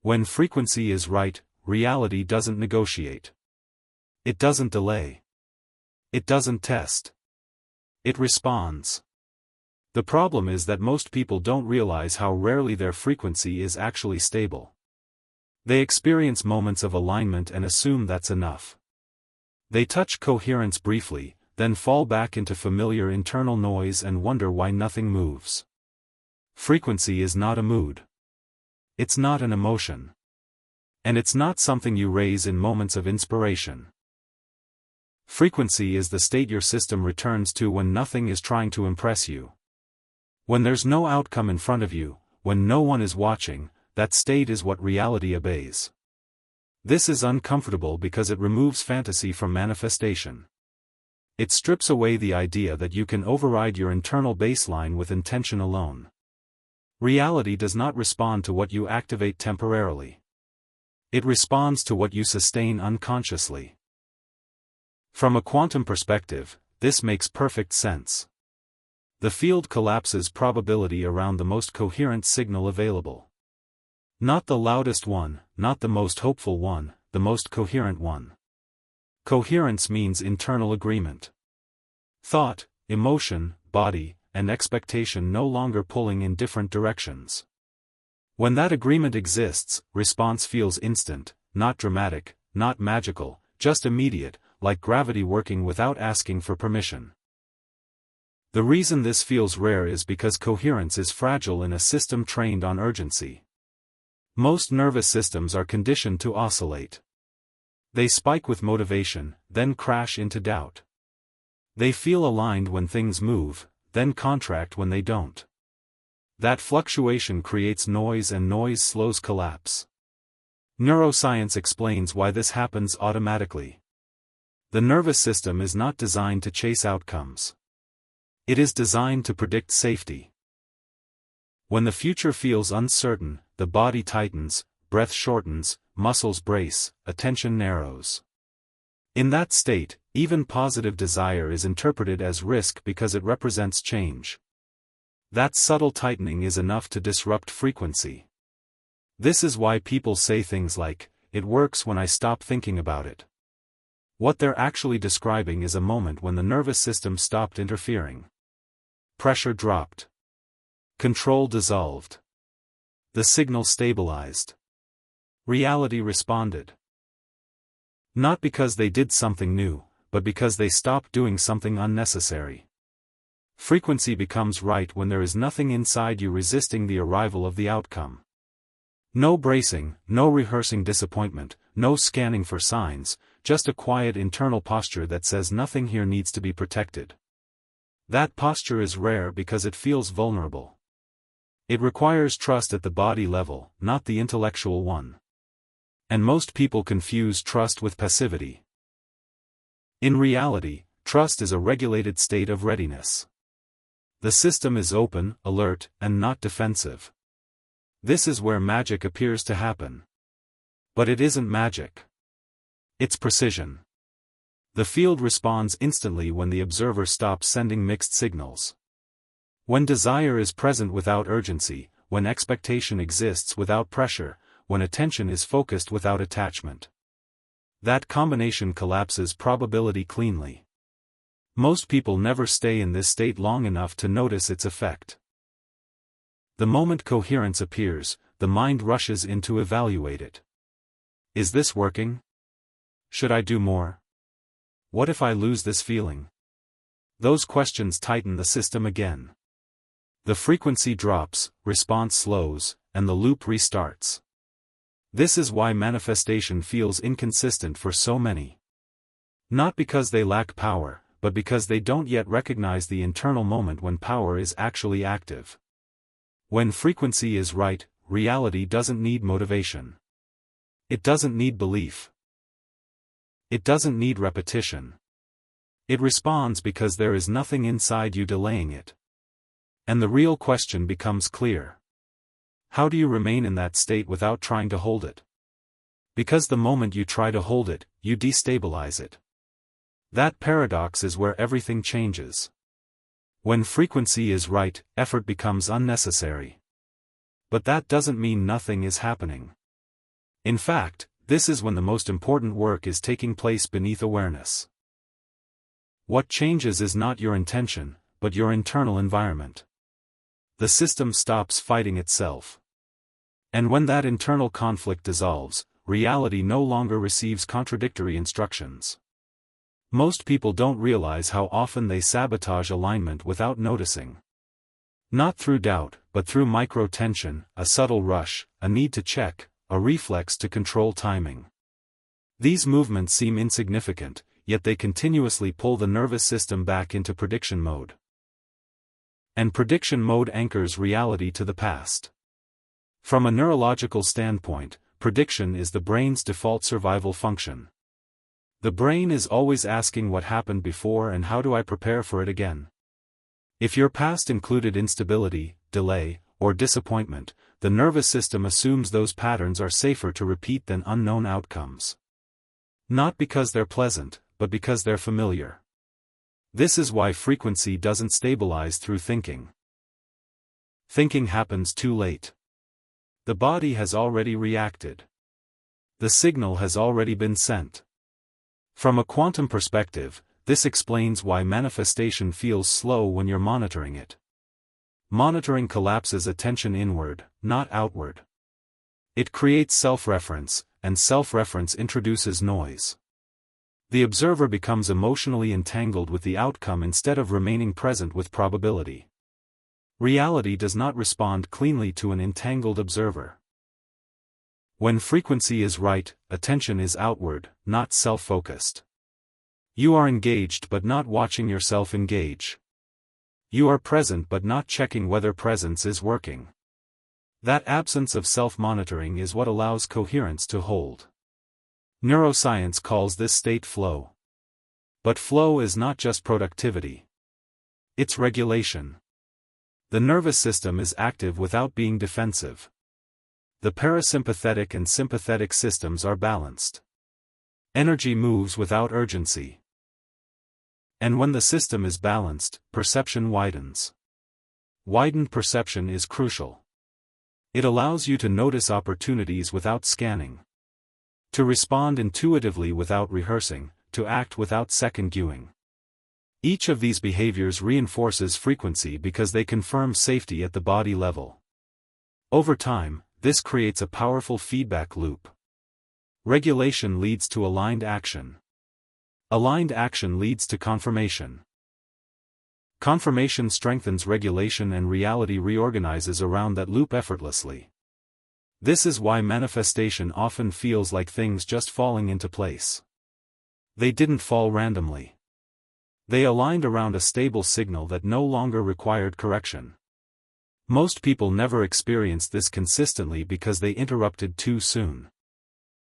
When frequency is right, reality doesn't negotiate. It doesn't delay. It doesn't test. It responds. The problem is that most people don't realize how rarely their frequency is actually stable. They experience moments of alignment and assume that's enough. They touch coherence briefly, then fall back into familiar internal noise and wonder why nothing moves. Frequency is not a mood. It's not an emotion. And it's not something you raise in moments of inspiration. Frequency is the state your system returns to when nothing is trying to impress you. When there's no outcome in front of you, when no one is watching, that state is what reality obeys. This is uncomfortable because it removes fantasy from manifestation. It strips away the idea that you can override your internal baseline with intention alone. Reality does not respond to what you activate temporarily. It responds to what you sustain unconsciously. From a quantum perspective, this makes perfect sense. The field collapses probability around the most coherent signal available. Not the loudest one, not the most hopeful one, the most coherent one. Coherence means internal agreement. Thought, emotion, body, and expectation no longer pulling in different directions. When that agreement exists, response feels instant, not dramatic, not magical, just immediate, like gravity working without asking for permission. The reason this feels rare is because coherence is fragile in a system trained on urgency. Most nervous systems are conditioned to oscillate. They spike with motivation, then crash into doubt. They feel aligned when things move, then contract when they don't. That fluctuation creates noise and noise slows collapse. Neuroscience explains why this happens automatically. The nervous system is not designed to chase outcomes. It is designed to predict safety. When the future feels uncertain, the body tightens, breath shortens, muscles brace, attention narrows. In that state, even positive desire is interpreted as risk because it represents change. That subtle tightening is enough to disrupt frequency. This is why people say things like, "It works when I stop thinking about it." What they're actually describing is a moment when the nervous system stopped interfering. Pressure dropped. Control dissolved. The signal stabilized. Reality responded. Not because they did something new, but because they stopped doing something unnecessary. Frequency becomes right when there is nothing inside you resisting the arrival of the outcome. No bracing, no rehearsing disappointment, no scanning for signs, just a quiet internal posture that says nothing here needs to be protected. That posture is rare because it feels vulnerable. It requires trust at the body level, not the intellectual one. And most people confuse trust with passivity. In reality, trust is a regulated state of readiness. The system is open, alert, and not defensive. This is where magic appears to happen. But it isn't magic. It's precision. The field responds instantly when the observer stops sending mixed signals. When desire is present without urgency, when expectation exists without pressure, when attention is focused without attachment. That combination collapses probability cleanly. Most people never stay in this state long enough to notice its effect. The moment coherence appears, the mind rushes in to evaluate it. Is this working? Should I do more? What if I lose this feeling? Those questions tighten the system again. The frequency drops, response slows, and the loop restarts. This is why manifestation feels inconsistent for so many. Not because they lack power, but because they don't yet recognize the internal moment when power is actually active. When frequency is right, reality doesn't need motivation. It doesn't need belief. It doesn't need repetition. It responds because there is nothing inside you delaying it. And the real question becomes clear. How do you remain in that state without trying to hold it? Because the moment you try to hold it, you destabilize it. That paradox is where everything changes. When frequency is right, effort becomes unnecessary. But that doesn't mean nothing is happening. In fact, this is when the most important work is taking place beneath awareness. What changes is not your intention, but your internal environment. The system stops fighting itself. And when that internal conflict dissolves, reality no longer receives contradictory instructions. Most people don't realize how often they sabotage alignment without noticing. Not through doubt, but through micro-tension, a subtle rush, a need to check, a reflex to control timing. These movements seem insignificant, yet they continuously pull the nervous system back into prediction mode. And prediction mode anchors reality to the past. From a neurological standpoint, prediction is the brain's default survival function. The brain is always asking what happened before and how do I prepare for it again. If your past included instability, delay, or disappointment, the nervous system assumes those patterns are safer to repeat than unknown outcomes. Not because they're pleasant, but because they're familiar. This is why frequency doesn't stabilize through thinking. Thinking happens too late. The body has already reacted. The signal has already been sent. From a quantum perspective, this explains why manifestation feels slow when you're monitoring it. Monitoring collapses attention inward, not outward. It creates self-reference, and self-reference introduces noise. The observer becomes emotionally entangled with the outcome instead of remaining present with probability. Reality does not respond cleanly to an entangled observer. When frequency is right, attention is outward, not self-focused. You are engaged but not watching yourself engage. You are present but not checking whether presence is working. That absence of self-monitoring is what allows coherence to hold. Neuroscience calls this state flow. But flow is not just productivity. It's regulation. The nervous system is active without being defensive. The parasympathetic and sympathetic systems are balanced. Energy moves without urgency. And when the system is balanced, perception widens. Widened perception is crucial. It allows you to notice opportunities without scanning. To respond intuitively without rehearsing, to act without second-guessing. Each of these behaviors reinforces frequency because they confirm safety at the body level. Over time, this creates a powerful feedback loop. Regulation leads to aligned action. Aligned action leads to confirmation. Confirmation strengthens regulation and reality reorganizes around that loop effortlessly. This is why manifestation often feels like things just falling into place. They didn't fall randomly. They aligned around a stable signal that no longer required correction. Most people never experienced this consistently because they interrupted too soon.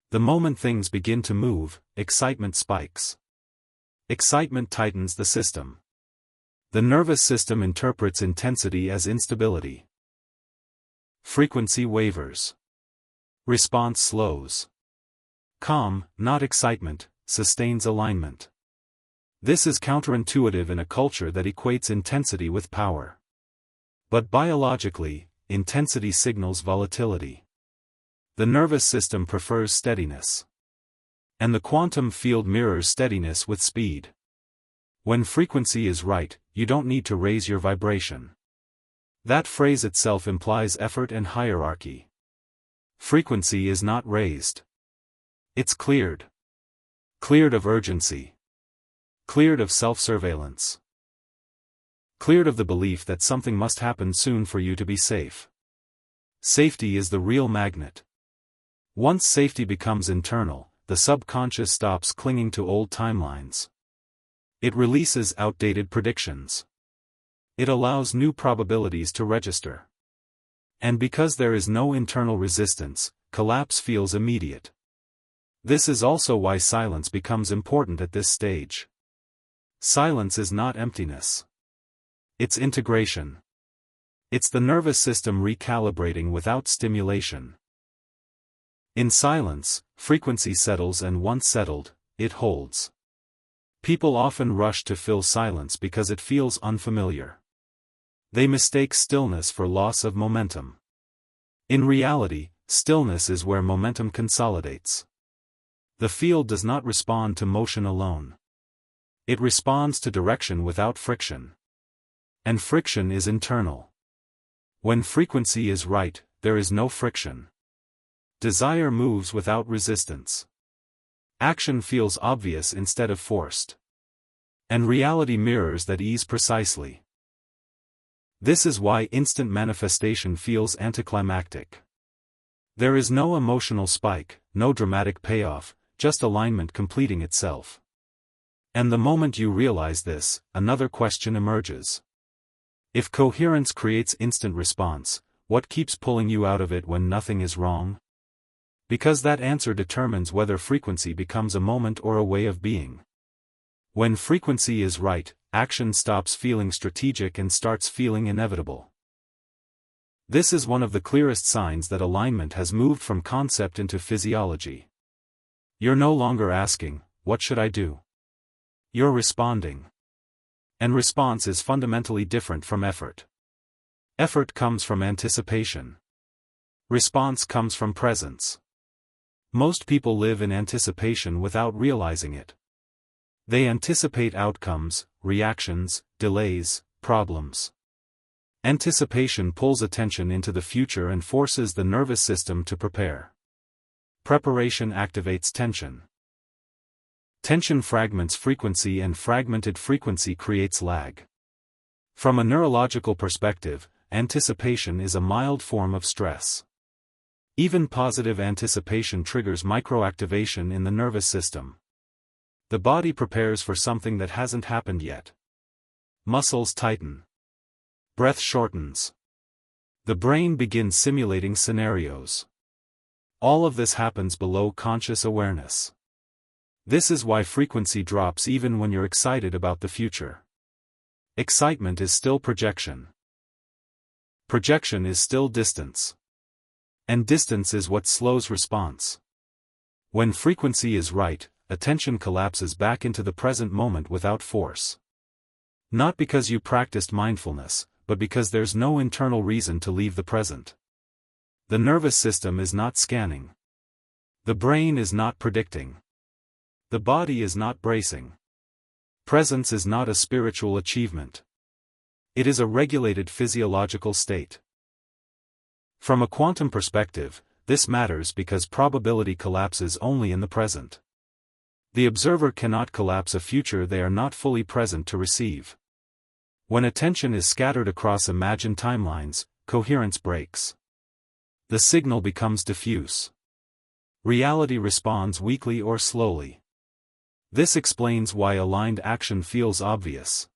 The moment things begin to move, excitement spikes. Excitement tightens the system. The nervous system interprets intensity as instability. Frequency wavers. Response slows. Calm, not excitement, sustains alignment. This is counterintuitive in a culture that equates intensity with power. But biologically, intensity signals volatility. The nervous system prefers steadiness. And the quantum field mirrors steadiness with speed. When frequency is right, you don't need to raise your vibration. That phrase itself implies effort and hierarchy. Frequency is not raised. It's cleared. Cleared of urgency. Cleared of self-surveillance. Cleared of the belief that something must happen soon for you to be safe. Safety is the real magnet. Once safety becomes internal, the subconscious stops clinging to old timelines. It releases outdated predictions. It allows new probabilities to register. And because there is no internal resistance, collapse feels immediate. This is also why silence becomes important at this stage. Silence is not emptiness. It's integration. It's the nervous system recalibrating without stimulation. In silence, frequency settles, and once settled, it holds. People often rush to fill silence because it feels unfamiliar. They mistake stillness for loss of momentum. In reality, Stillness is where momentum consolidates. The field does not respond to motion alone. It responds to direction without friction. And friction is internal. When frequency is right, there is no friction. Desire moves without resistance. Action feels obvious instead of forced. And reality mirrors that ease precisely. This is why instant manifestation feels anticlimactic. There is no emotional spike, no dramatic payoff, just alignment completing itself. And the moment you realize this, another question emerges. If coherence creates instant response, what keeps pulling you out of it when nothing is wrong? Because that answer determines whether frequency becomes a moment or a way of being. When frequency is right, action stops feeling strategic and starts feeling inevitable. This is one of the clearest signs that alignment has moved from concept into physiology. You're no longer asking, "What should I do?" You're responding. And response is fundamentally different from effort. Effort comes from anticipation. Response comes from presence. Most people live in anticipation without realizing it. They anticipate outcomes, reactions, delays, problems. Anticipation pulls attention into the future and forces the nervous system to prepare. Preparation activates tension. Tension fragments frequency, and fragmented frequency creates lag. From a neurological perspective, anticipation is a mild form of stress. Even positive anticipation triggers microactivation in the nervous system. The body prepares for something that hasn't happened yet. Muscles tighten. Breath shortens. The brain begins simulating scenarios. All of this happens below conscious awareness. This is why frequency drops even when you're excited about the future. Excitement is still projection. Projection is still distance. And distance is what slows response. When frequency is right, attention collapses back into the present moment without force. Not because you practiced mindfulness, but because there's no internal reason to leave the present. The nervous system is not scanning. The brain is not predicting. The body is not bracing. Presence is not a spiritual achievement. It is a regulated physiological state. From a quantum perspective, this matters because probability collapses only in the present. The observer cannot collapse a future they are not fully present to receive. When attention is scattered across imagined timelines, coherence breaks. The signal becomes diffuse. Reality responds weakly or slowly. This explains why aligned action feels obvious.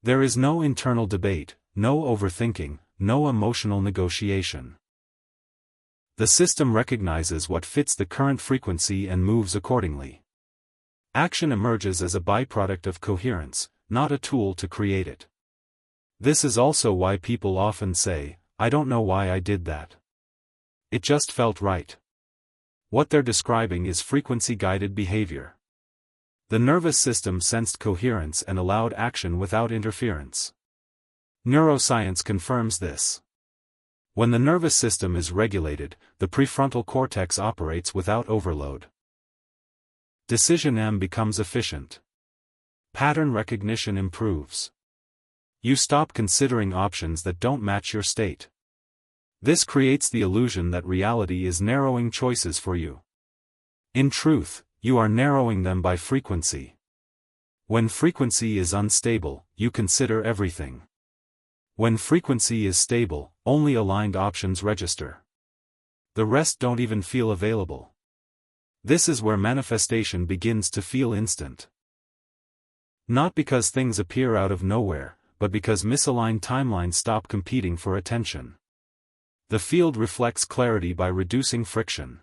There is no internal debate, no overthinking, no emotional negotiation. The system recognizes what fits the current frequency and moves accordingly. Action emerges as a byproduct of coherence, not a tool to create it. This is also why people often say, "I don't know why I did that. It just felt right." What they're describing is frequency-guided behavior. The nervous system sensed coherence and allowed action without interference. Neuroscience confirms this. When the nervous system is regulated, the prefrontal cortex operates without overload. Decision becomes efficient. Pattern recognition improves. You stop considering options that don't match your state. This creates the illusion that reality is narrowing choices for you. In truth, you are narrowing them by frequency. When frequency is unstable, you consider everything. When frequency is stable, only aligned options register. The rest don't even feel available. This is where manifestation begins to feel instant. Not because things appear out of nowhere, but because misaligned timelines stop competing for attention. The field reflects clarity by reducing friction.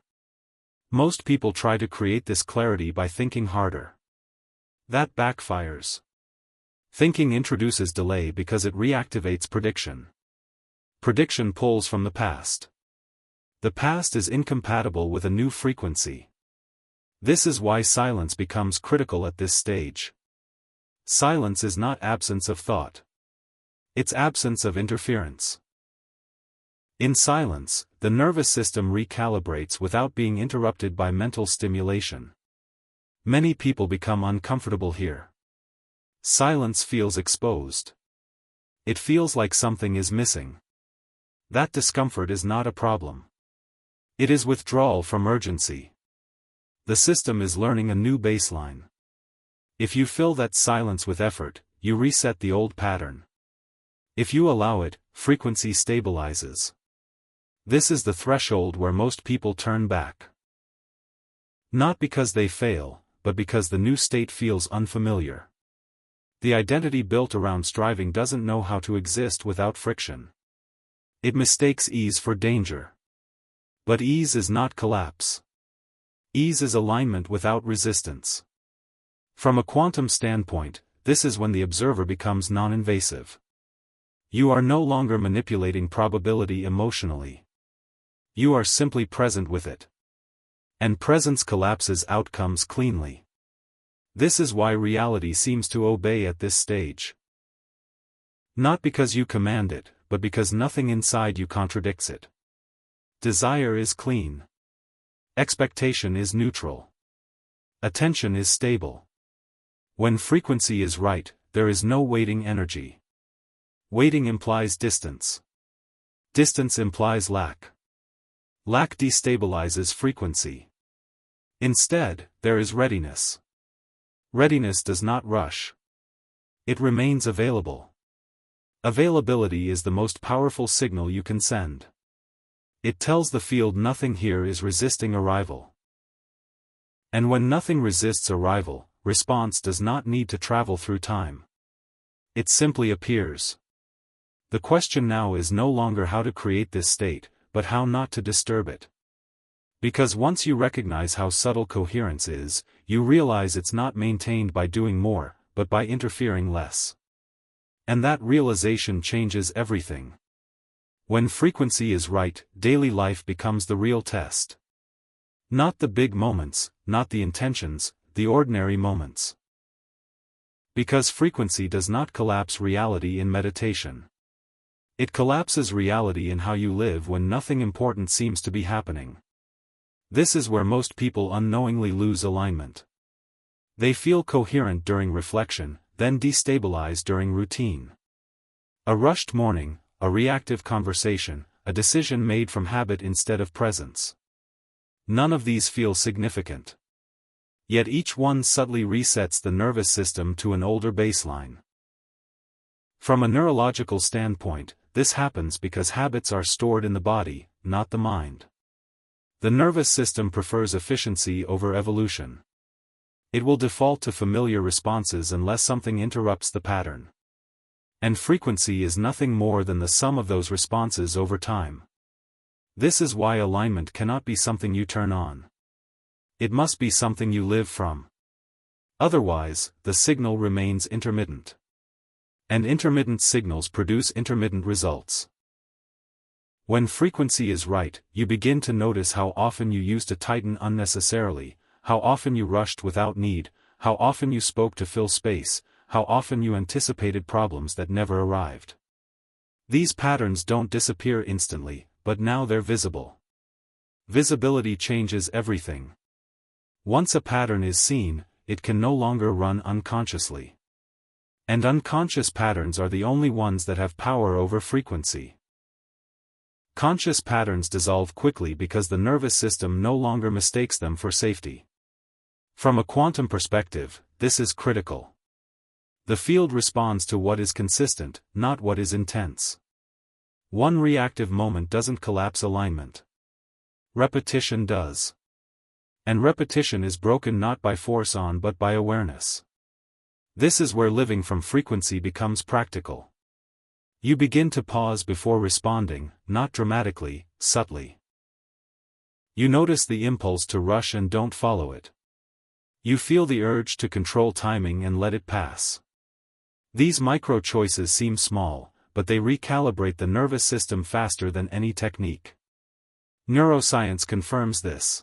Most people try to create this clarity by thinking harder. That backfires. Thinking introduces delay because it reactivates prediction. Prediction pulls from the past. The past is incompatible with a new frequency. This is why silence becomes critical at this stage. Silence is not absence of thought. It's absence of interference. In silence, the nervous system recalibrates without being interrupted by mental stimulation. Many people become uncomfortable here. Silence feels exposed. It feels like something is missing. That discomfort is not a problem. It is withdrawal from urgency. The system is learning a new baseline. If you fill that silence with effort, you reset the old pattern. If you allow it, frequency stabilizes. This is the threshold where most people turn back. Not because they fail, but because the new state feels unfamiliar. The identity built around striving doesn't know how to exist without friction. It mistakes ease for danger. But ease is not collapse. Ease is alignment without resistance. From a quantum standpoint, this is when the observer becomes non-invasive. You are no longer manipulating probability emotionally. You are simply present with it. And presence collapses outcomes cleanly. This is why reality seems to obey at this stage. Not because you command it, but because nothing inside you contradicts it. Desire is clean. Expectation is neutral. Attention is stable. When frequency is right, there is no waiting energy. Waiting implies distance. Distance implies lack. Lack destabilizes frequency. Instead, there is readiness. Readiness does not rush. It remains available. Availability is the most powerful signal you can send. It tells the field nothing here is resisting arrival. And when nothing resists arrival, response does not need to travel through time. It simply appears. The question now is no longer how to create this state, but how not to disturb it. Because once you recognize how subtle coherence is, you realize it's not maintained by doing more, but by interfering less. And that realization changes everything. When frequency is right, daily life becomes the real test. Not the big moments, not the intentions, the ordinary moments. Because frequency does not collapse reality in meditation. It collapses reality in how you live when nothing important seems to be happening. This is where most people unknowingly lose alignment. They feel coherent during reflection, then destabilize during routine. A rushed morning, a reactive conversation, a decision made from habit instead of presence. None of these feel significant. Yet each one subtly resets the nervous system to an older baseline. From a neurological standpoint, this happens because habits are stored in the body, not the mind. The nervous system prefers efficiency over evolution. It will default to familiar responses unless something interrupts the pattern. And frequency is nothing more than the sum of those responses over time. This is why alignment cannot be something you turn on. It must be something you live from. Otherwise, the signal remains intermittent. And intermittent signals produce intermittent results. When frequency is right, you begin to notice how often you used to tighten unnecessarily, how often you rushed without need, how often you spoke to fill space, how often you anticipated problems that never arrived. These patterns don't disappear instantly, but now they're visible. Visibility changes everything. Once a pattern is seen, it can no longer run unconsciously. And unconscious patterns are the only ones that have power over frequency. Conscious patterns dissolve quickly because the nervous system no longer mistakes them for safety. From a quantum perspective, this is critical. The field responds to what is consistent, not what is intense. One reactive moment doesn't collapse alignment. Repetition does. And repetition is broken not by force on but by awareness. This is where living from frequency becomes practical. You begin to pause before responding, not dramatically, subtly. You notice the impulse to rush and don't follow it. You feel the urge to control timing and let it pass. These micro-choices seem small, but they recalibrate the nervous system faster than any technique. Neuroscience confirms this.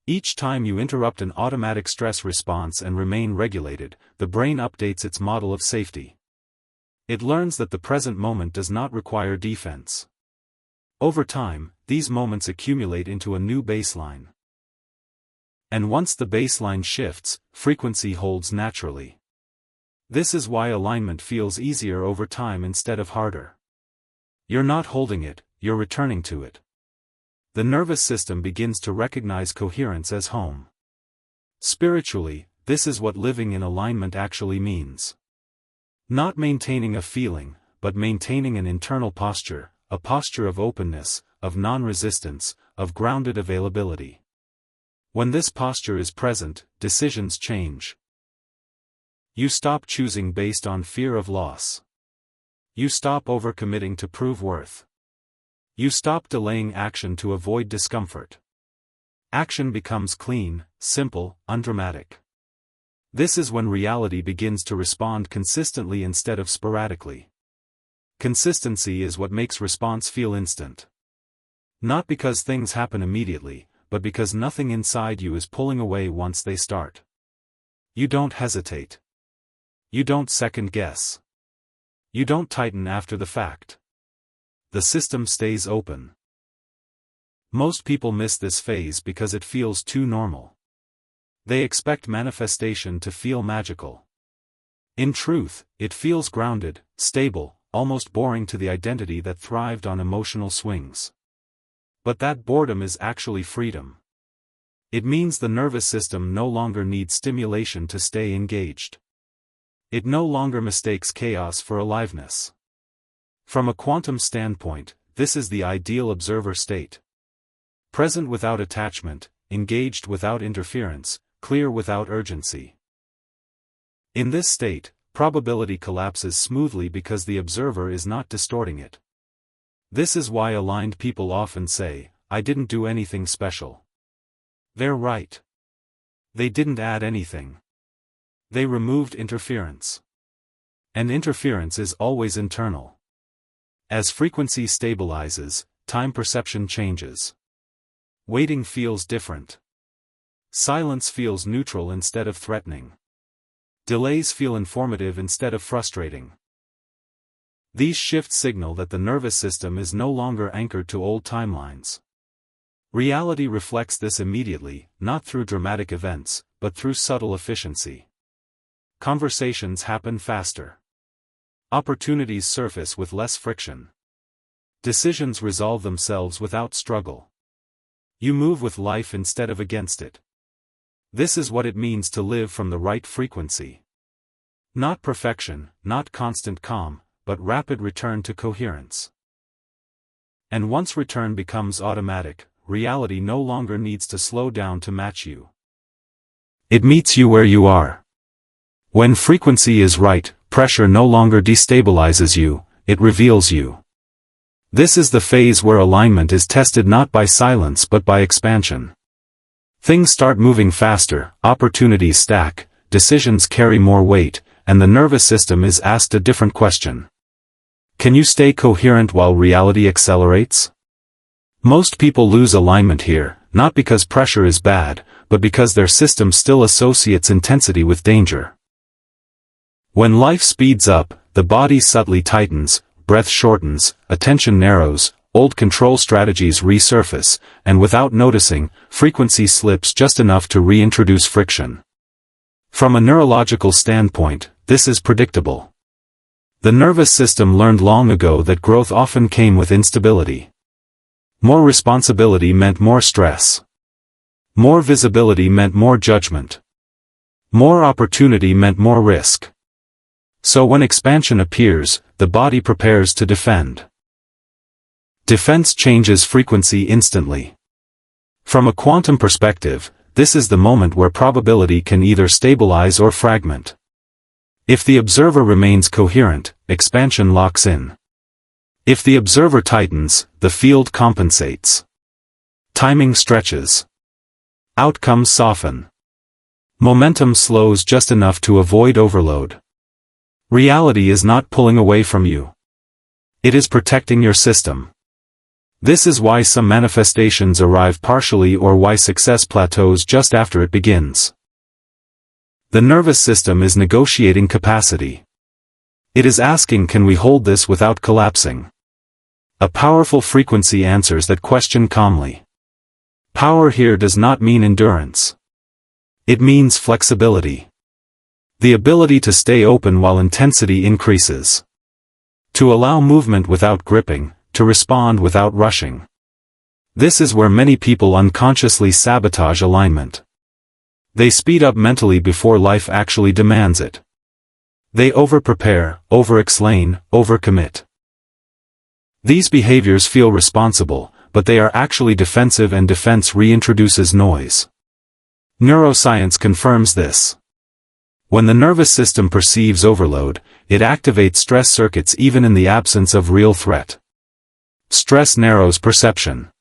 Each time you interrupt an automatic stress response and remain regulated, the brain updates its model of safety. It learns that the present moment does not require defense. Over time, these moments accumulate into a new baseline. And once the baseline shifts, frequency holds naturally. This is why alignment feels easier over time instead of harder. You're not holding it, you're returning to it. The nervous system begins to recognize coherence as home. Spiritually, this is what living in alignment actually means. Not maintaining a feeling, but maintaining an internal posture, a posture of openness, of non-resistance, of grounded availability. When this posture is present, decisions change. You stop choosing based on fear of loss. You stop overcommitting to prove worth. You stop delaying action to avoid discomfort. Action becomes clean, simple, undramatic. This is when reality begins to respond consistently instead of sporadically. Consistency is what makes response feel instant. Not because things happen immediately, but because nothing inside you is pulling away once they start. You don't hesitate. You don't second guess. You don't tighten after the fact. The system stays open. Most people miss this phase because it feels too normal. They expect manifestation to feel magical. In truth, it feels grounded, stable, almost boring to the identity that thrived on emotional swings. But that boredom is actually freedom. It means the nervous system no longer needs stimulation to stay engaged. It no longer mistakes chaos for aliveness. From a quantum standpoint, this is the ideal observer state. Present without attachment, engaged without interference, clear without urgency. In this state, probability collapses smoothly because the observer is not distorting it. This is why aligned people often say, "I didn't do anything special." They're right. They didn't add anything. They removed interference. And interference is always internal. As frequency stabilizes, time perception changes. Waiting feels different. Silence feels neutral instead of threatening. Delays feel informative instead of frustrating. These shifts signal that the nervous system is no longer anchored to old timelines. Reality reflects this immediately, not through dramatic events, but through subtle efficiency. Conversations happen faster. Opportunities surface with less friction. Decisions resolve themselves without struggle. You move with life instead of against it. This is what it means to live from the right frequency. Not perfection, not constant calm, but rapid return to coherence. And once return becomes automatic, reality no longer needs to slow down to match you. It meets you where you are. When frequency is right, pressure no longer destabilizes you, it reveals you. This is the phase where alignment is tested not by silence but by expansion. Things start moving faster, opportunities stack, decisions carry more weight, and the nervous system is asked a different question. Can you stay coherent while reality accelerates? Most people lose alignment here, not because pressure is bad, but because their system still associates intensity with danger. When life speeds up, the body subtly tightens, breath shortens, attention narrows, old control strategies resurface, and without noticing, frequency slips just enough to reintroduce friction. From a neurological standpoint, this is predictable. The nervous system learned long ago that growth often came with instability. More responsibility meant more stress. More visibility meant more judgment. More opportunity meant more risk. So when expansion appears, the body prepares to defend. Defense changes frequency instantly. From a quantum perspective, this is the moment where probability can either stabilize or fragment. If the observer remains coherent, expansion locks in. If the observer tightens, the field compensates. Timing stretches. Outcomes soften. Momentum slows just enough to avoid overload. Reality is not pulling away from you. It is protecting your system. This is why some manifestations arrive partially or why success plateaus just after it begins. The nervous system is negotiating capacity. It is asking, can we hold this without collapsing? A powerful frequency answers that question calmly. Power here does not mean endurance. It means flexibility. The ability to stay open while intensity increases. To allow movement without gripping, to respond without rushing. This is where many people unconsciously sabotage alignment. They speed up mentally before life actually demands it. They over-prepare, over-explain, over-commit. These behaviors feel responsible, but they are actually defensive, and defense reintroduces noise. Neuroscience confirms this. When the nervous system perceives overload, it activates stress circuits even in the absence of real threat. Stress narrows perception.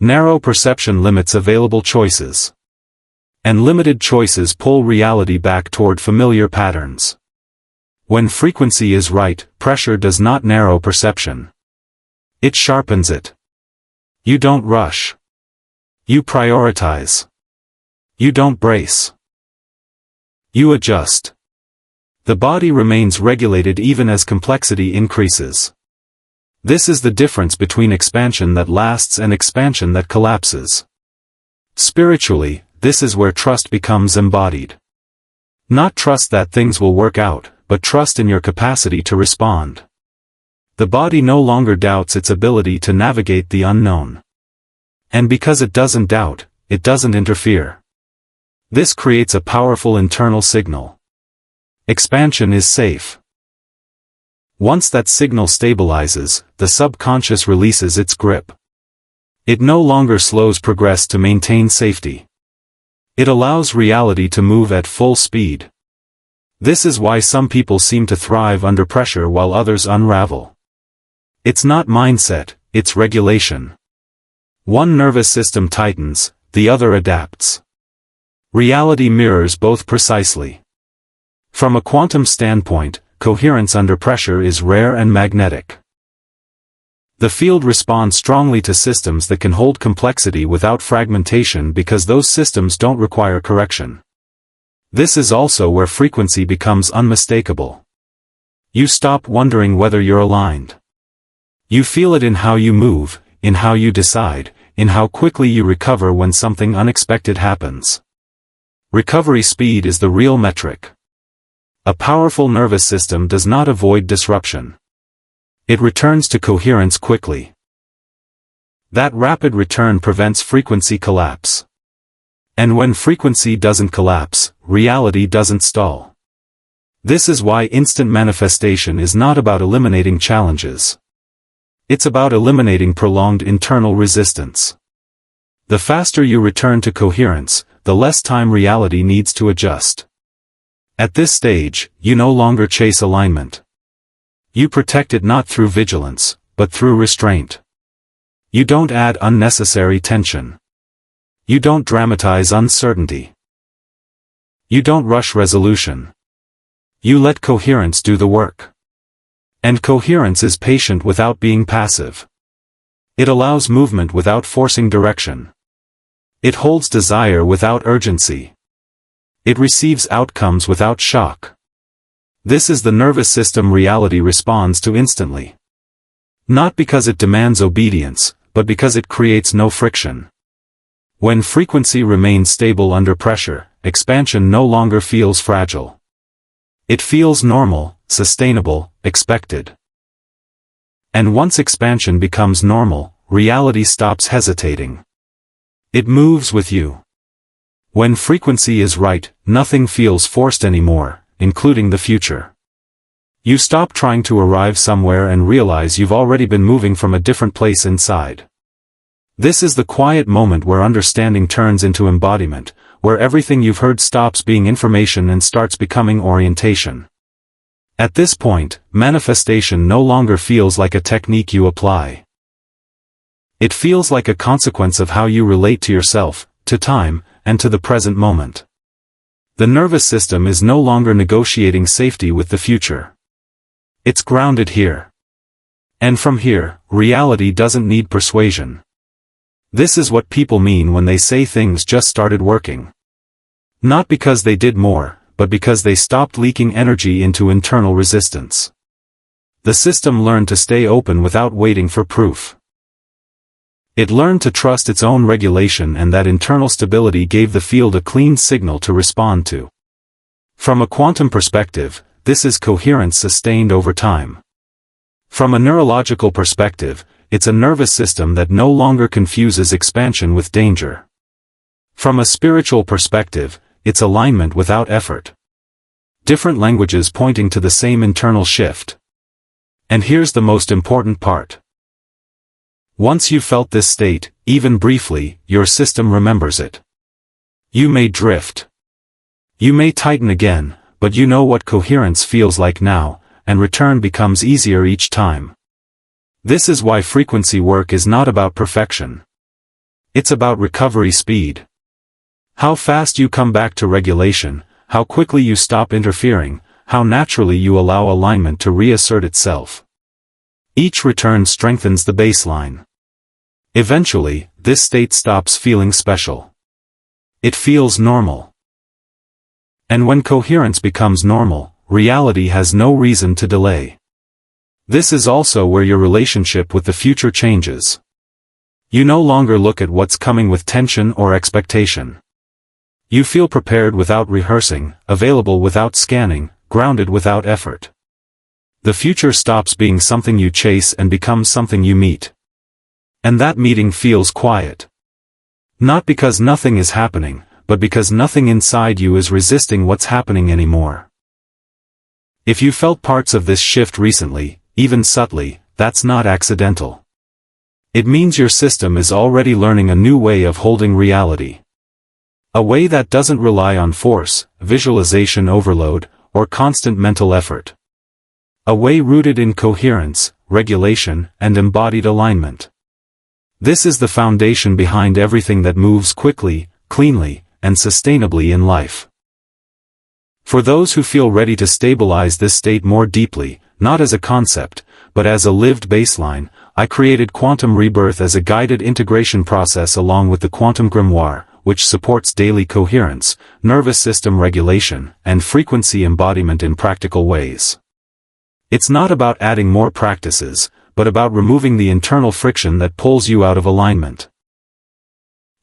Narrow perception limits available choices. And limited choices pull reality back toward familiar patterns. When frequency is right, pressure does not narrow perception. It sharpens it. You don't rush. You prioritize. You don't brace. You adjust. The body remains regulated even as complexity increases. This is the difference between expansion that lasts and expansion that collapses. Spiritually, this is where trust becomes embodied. Not trust that things will work out, but trust in your capacity to respond. The body no longer doubts its ability to navigate the unknown. And because it doesn't doubt, it doesn't interfere. This creates a powerful internal signal. Expansion is safe. Once that signal stabilizes, the subconscious releases its grip. It no longer slows progress to maintain safety. It allows reality to move at full speed. This is why some people seem to thrive under pressure while others unravel. It's not mindset, it's regulation. One nervous system tightens, the other adapts. Reality mirrors both precisely. From a quantum standpoint, coherence under pressure is rare and magnetic. The field responds strongly to systems that can hold complexity without fragmentation because those systems don't require correction. This is also where frequency becomes unmistakable. You stop wondering whether you're aligned. You feel it in how you move, in how you decide, in how quickly you recover when something unexpected happens. Recovery speed is the real metric. A powerful nervous system does not avoid disruption. It returns to coherence quickly. That rapid return prevents frequency collapse. And when frequency doesn't collapse, reality doesn't stall. This is why instant manifestation is not about eliminating challenges. It's about eliminating prolonged internal resistance. The faster you return to coherence, the less time reality needs to adjust. At this stage, you no longer chase alignment. You protect it not through vigilance, but through restraint. You don't add unnecessary tension. You don't dramatize uncertainty. You don't rush resolution. You let coherence do the work. And coherence is patient without being passive. It allows movement without forcing direction. It holds desire without urgency. It receives outcomes without shock. This is the nervous system reality responds to instantly. Not because it demands obedience, but because it creates no friction. When frequency remains stable under pressure, expansion no longer feels fragile. It feels normal, sustainable, expected. And once expansion becomes normal, reality stops hesitating. It moves with you. When frequency is right, nothing feels forced anymore, including the future. You stop trying to arrive somewhere and realize you've already been moving from a different place inside. This is the quiet moment where understanding turns into embodiment, where everything you've heard stops being information and starts becoming orientation. At this point, manifestation no longer feels like a technique you apply. It feels like a consequence of how you relate to yourself, to time, and to the present moment. The nervous system is no longer negotiating safety with the future. It's grounded here. And from here, reality doesn't need persuasion. This is what people mean when they say things just started working. Not because they did more, but because they stopped leaking energy into internal resistance. The system learned to stay open without waiting for proof. It learned to trust its own regulation, and that internal stability gave the field a clean signal to respond to. From a quantum perspective, this is coherence sustained over time. From a neurological perspective, it's a nervous system that no longer confuses expansion with danger. From a spiritual perspective, it's alignment without effort. Different languages pointing to the same internal shift. And here's the most important part. Once you've felt this state, even briefly, your system remembers it. You may drift. You may tighten again, but you know what coherence feels like now, and return becomes easier each time. This is why frequency work is not about perfection. It's about recovery speed. How fast you come back to regulation, how quickly you stop interfering, how naturally you allow alignment to reassert itself. Each return strengthens the baseline. Eventually, this state stops feeling special. It feels normal. And when coherence becomes normal, reality has no reason to delay. This is also where your relationship with the future changes. You no longer look at what's coming with tension or expectation. You feel prepared without rehearsing, available without scanning, grounded without effort. The future stops being something you chase and becomes something you meet. And that meeting feels quiet. Not because nothing is happening, but because nothing inside you is resisting what's happening anymore. If you felt parts of this shift recently, even subtly, that's not accidental. It means your system is already learning a new way of holding reality. A way that doesn't rely on force, visualization overload, or constant mental effort. A way rooted in coherence, regulation, and embodied alignment. This is the foundation behind everything that moves quickly, cleanly, and sustainably in life. For those who feel ready to stabilize this state more deeply, not as a concept, but as a lived baseline, I created Quantum Rebirth as a guided integration process along with the Quantum Grimoire, which supports daily coherence, nervous system regulation, and frequency embodiment in practical ways. It's not about adding more practices, but about removing the internal friction that pulls you out of alignment.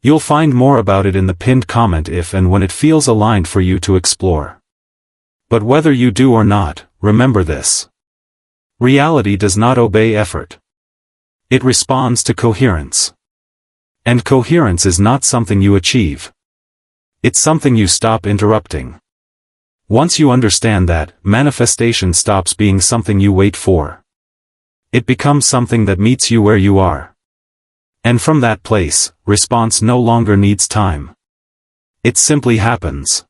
You'll find more about it in the pinned comment if and when it feels aligned for you to explore. But whether you do or not, remember this. Reality does not obey effort. It responds to coherence. And coherence is not something you achieve. It's something you stop interrupting. Once you understand that, manifestation stops being something you wait for. It becomes something that meets you where you are. And from that place, response no longer needs time. It simply happens.